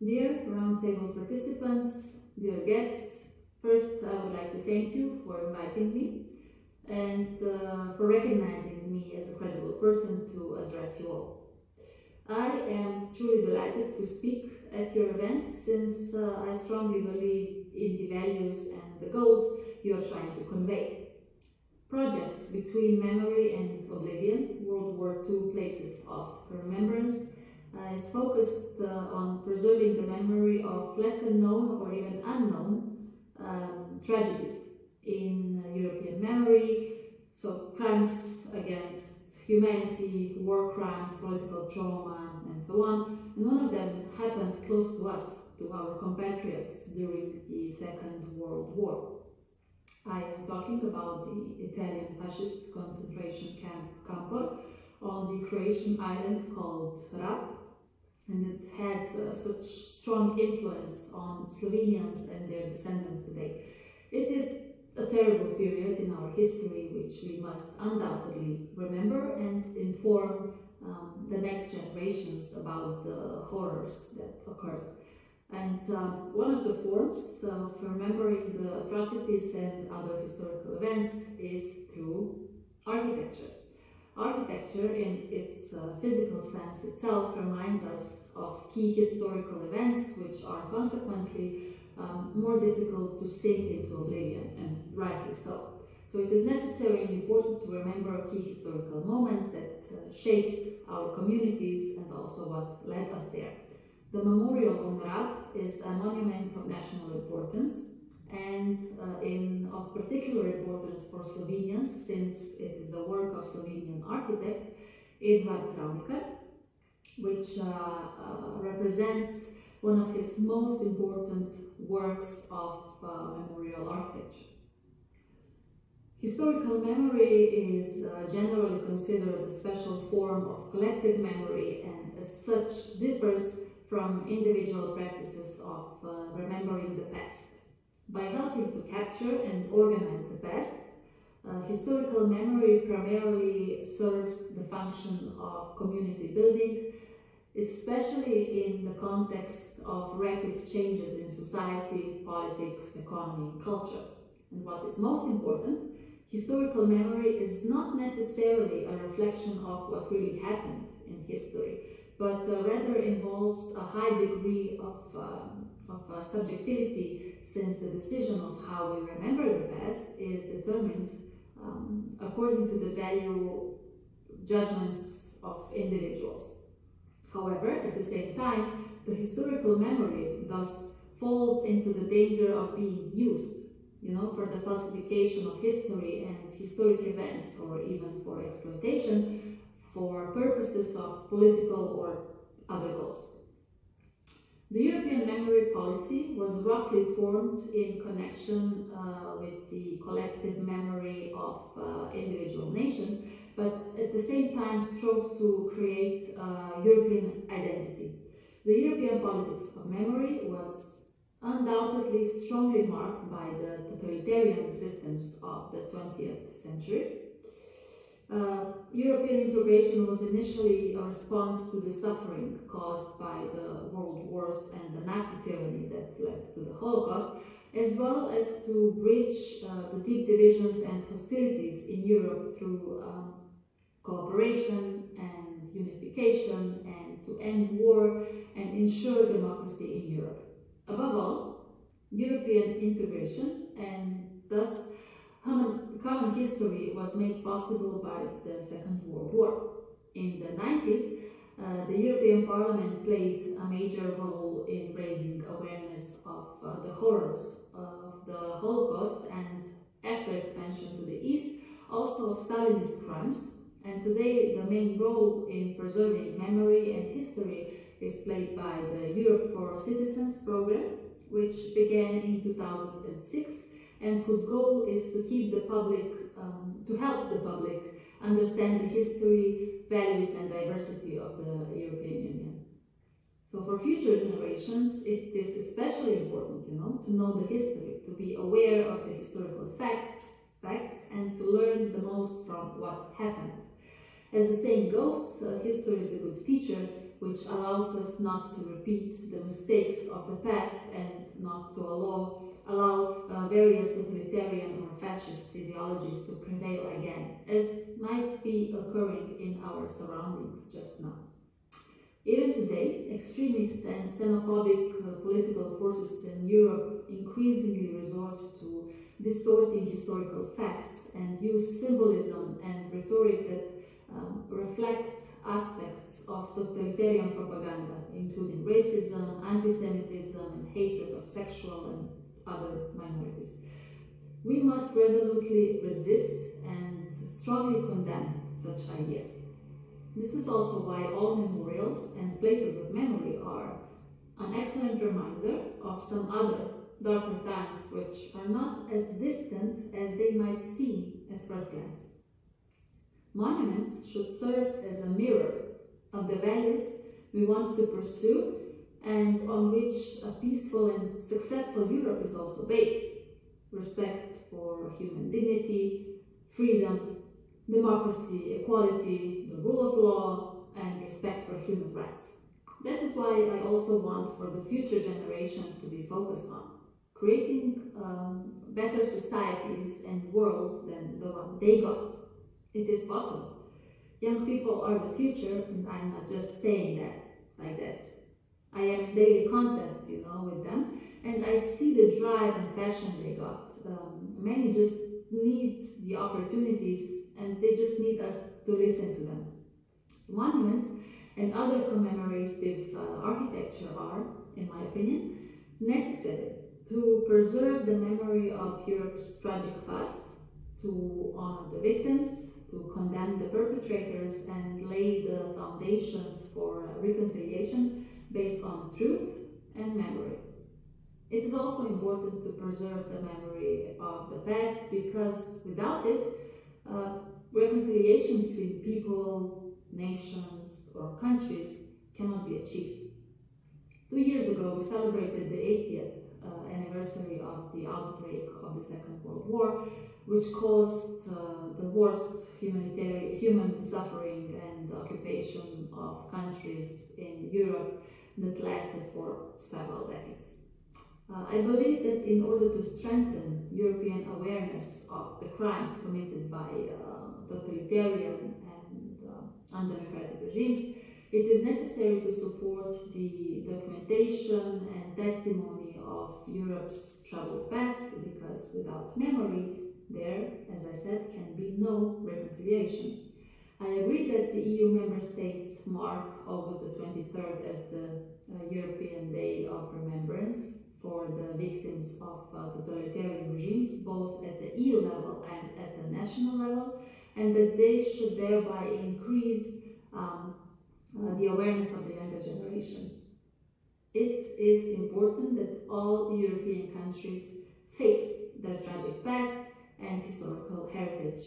Dear roundtable participants, dear guests, first I would like to thank you for inviting me and for recognizing me as a credible person to address you all. I am truly delighted to speak at your event since I strongly believe in the values and the goals you are trying to convey. Projects between memory and oblivion, World War II places of remembrance, is focused on preserving the memory of lesser known or even unknown tragedies in European memory, so crimes against humanity, war crimes, political trauma, and so on. And one of them happened close to us, to our compatriots during the Second World War. I am talking about the Italian fascist concentration camp Koper on the Croatian island called Rok, and it had such strong influence on Slovenians and their descendants today. It is a terrible period in our history which we must undoubtedly remember and inform the next generations about the horrors that occurred. And one of the forms of remembering the atrocities and other historical events is through architecture. Architecture, in its physical sense itself, reminds us of key historical events which are consequently more difficult to sink into oblivion, and rightly so. So it is necessary and important to remember key historical moments that shaped our communities and also what led us there. The memorial on Rok is a monument of national importance and of particular importance for Slovenians, since it is the work of Slovenian architect Edvard Travnikar, which represents one of his most important works of memorial architecture. Historical memory is generally considered a special form of collective memory and as such differs from individual practices of remembering the past. By helping to capture and organize the past, historical memory primarily serves the function of community building, especially in the context of rapid changes in society, politics, economy, and culture. And what is most important, historical memory is not necessarily a reflection of what really happened in history, but rather involves a high degree of subjectivity, since the decision of how we remember the past is determined according to the value judgments of individuals. However, at the same time, the historical memory thus falls into the danger of being used, for the falsification of history and historic events, or even for exploitation for purposes of political or other goals. The European memory policy was roughly formed in connection with the collective memory of individual nations, but at the same time strove to create a European identity. The European politics of memory was undoubtedly strongly marked by the totalitarian systems of the 20th century. European integration was initially a response to the suffering caused by the world wars and the Nazi tyranny that led to the Holocaust, as well as to bridge the deep divisions and hostilities in Europe through cooperation and unification, and to end war and ensure democracy in Europe. Above all, European integration and thus common history was made possible by the Second World War. In the 90s, the European Parliament played a major role in raising awareness of the horrors of the Holocaust and, after expansion to the East, also of Stalinist crimes. And today, the main role in preserving memory and history is played by the Europe for Citizens program, which began in 2006 and whose goal is to keep the public, to help the public understand the history, values and diversity of the European Union. So for future generations, it is especially important, to know the history, to be aware of the historical facts, and to learn the most from what happened. As the saying goes, history is a good teacher, which allows us not to repeat the mistakes of the past and not to allow various totalitarian or fascist ideologies to prevail again, as might be occurring in our surroundings just now. Even today, extremist and xenophobic political forces in Europe increasingly resort to distorting historical facts and use symbolism and rhetoric that reflect aspects of totalitarian propaganda, including racism, anti-Semitism, and hatred of sexual and other minorities. We must resolutely resist and strongly condemn such ideas. This is also why all memorials and places of memory are an excellent reminder of some other darker times which are not as distant as they might seem at first glance. Monuments should serve as a mirror of the values we want to pursue and on which a peaceful and successful Europe is also based. Respect for human dignity, freedom, democracy, equality, the rule of law, and respect for human rights. That is why I also want for the future generations to be focused on creating better societies and world than the one they got. It is possible. Young people are the future, and I'm not just saying that like that. I am in daily contact, with them, and I see the drive and passion they got. Many just need the opportunities, and they just need us to listen to them. Monuments and other commemorative architecture are, in my opinion, necessary to preserve the memory of Europe's tragic past, to honor the victims, to condemn the perpetrators, and lay the foundations for reconciliation based on truth and memory. It is also important to preserve the memory of the past because without it, reconciliation between people, nations, or countries cannot be achieved. 2 years ago, we celebrated the 80th anniversary of the outbreak of the Second World War, which caused the worst human suffering and occupation of countries in Europe that lasted for several decades. I believe that in order to strengthen European awareness of the crimes committed by totalitarian and undemocratic regimes, it is necessary to support the documentation and testimony of Europe's troubled past, because without memory, there, as I said, can be no reconciliation. I agree that the EU member states mark August the 23rd as the European Day of Remembrance for the victims of totalitarian regimes, both at the EU level and at the national level, and that they should thereby increase the awareness of the younger generation. It is important that all European countries face their tragic past and historical heritage.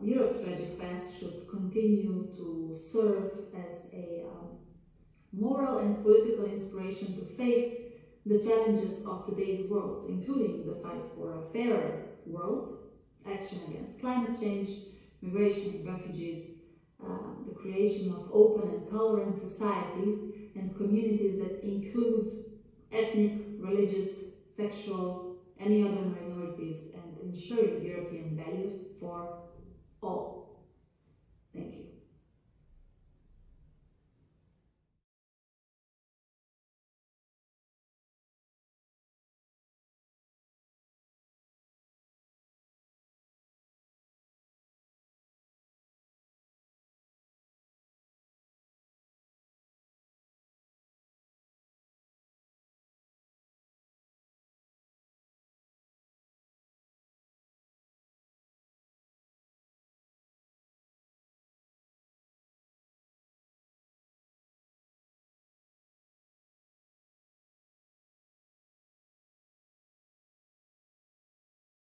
Europe's tragic past should continue to serve as a moral and political inspiration to face the challenges of today's world, including the fight for a fairer world, action against climate change, migration and refugees, the creation of open and tolerant societies and communities that include ethnic, religious, sexual, any other minorities, and ensuring European values for all. Thank you.